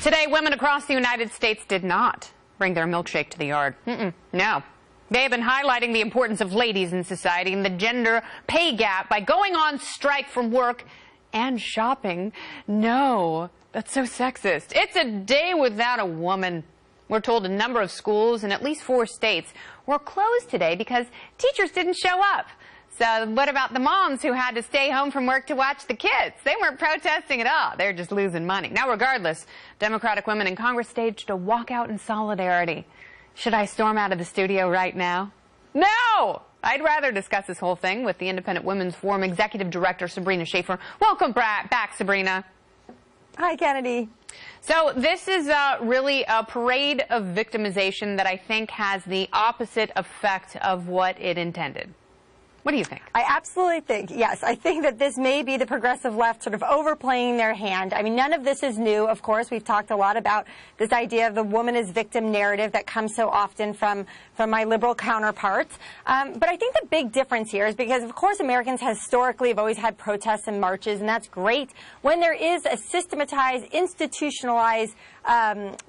Today, women across the United States did not bring their milkshake to the yard. No. They have been highlighting the importance of ladies in society and the gender pay gap by going on strike from work and shopping. No, that's so sexist. It's a day without a woman. We're told a number of schools in at least 4 states were closed today because teachers didn't show up. So what about the moms who had to stay home from work to watch the kids? They weren't protesting at all. They're just losing money. Now, regardless, Democratic women in Congress staged a walkout in solidarity. Should I storm out of the studio right now? No! I'd rather discuss this whole thing with the Independent Women's Forum Executive Director, Sabrina Schaefer. Welcome back, Sabrina. Hi, Kennedy. So this is really a parade of victimization that I think has the opposite effect of what it intended. What do you think? I absolutely think, yes, I think that this may be the progressive left sort of overplaying their hand. I mean, none of this is new, of course. We've talked a lot about this idea of the woman as victim narrative that comes so often from my liberal counterparts. But I think the big difference here is because, of course, Americans historically have always had protests and marches, and that's great when there is a systematized, institutionalized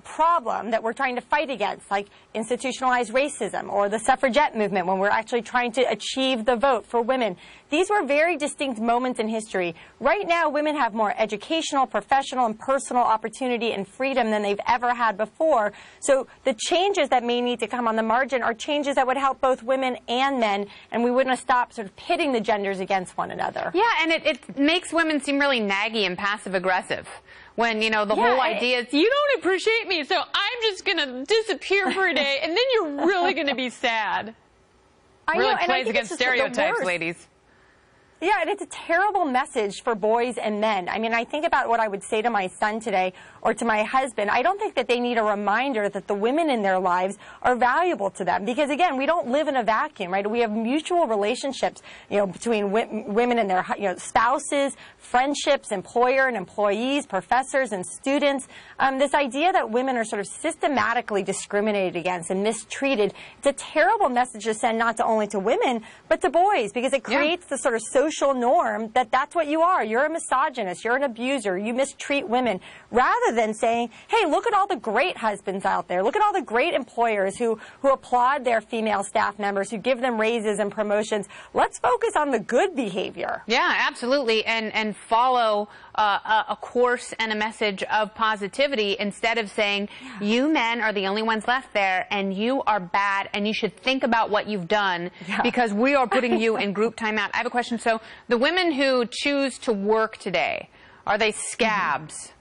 problem that we're trying to fight against, like institutionalized racism or the suffragette movement, when we're actually trying to achieve the vote for women. These were very distinct moments in history. Right now, women have more educational, professional, and personal opportunity and freedom than they've ever had before. So the changes that may need to come on the margin are changes that would help both women and men, and we wouldn't have stopped sort of pitting the genders against one another. Yeah, and it makes women seem really naggy and passive-aggressive. When, you know, the whole idea is, you don't appreciate me, so I'm just going to disappear for a day, and then you're really going to be sad. Really plays against stereotypes, ladies. Yeah, and it's a terrible message for boys and men. I mean, I think about what I would say to my son today or to my husband. I don't think that they need a reminder that the women in their lives are valuable to them. Because, again, we don't live in a vacuum, right? We have mutual relationships, you know, between women and their, spouses, friendships, employer and employees, professors and students. This idea that women are sort of systematically discriminated against and mistreated, it's a terrible message to send not only to women, but to boys, because it creates the sort of social norm that that's what you are. You're a misogynist. You're an abuser. You mistreat women. Rather than saying, hey, look at all the great husbands out there. Look at all the great employers who applaud their female staff members, who give them raises and promotions. Let's focus on the good behavior. Yeah, absolutely. And follow a course and a message of positivity instead of saying, you men are the only ones left there and you are bad and you should think about what you've done because we are putting you in group timeout. I have a question. So the women who choose to work today, are they scabs?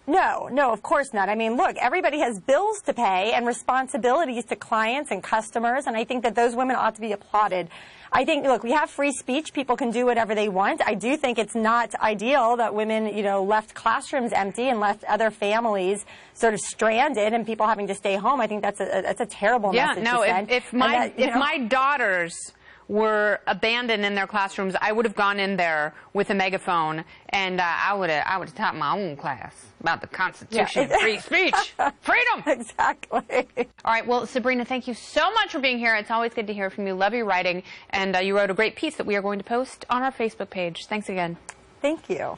No, of course not. I mean, look, everybody has bills to pay and responsibilities to clients and customers, and I think that those women ought to be applauded. I think, look, we have free speech. People can do whatever they want. I do think it's not ideal that women, left classrooms empty and left other families sort of stranded and people having to stay home. I think that's a terrible message to send. If my daughters were abandoned in their classrooms, I would have gone in there with a megaphone and I would have taught my own class about the Constitution and free speech. Freedom! Exactly. All right, well, Sabrina, thank you so much for being here. It's always good to hear from you. Love your writing. And you wrote a great piece that we are going to post on our Facebook page. Thanks again. Thank you.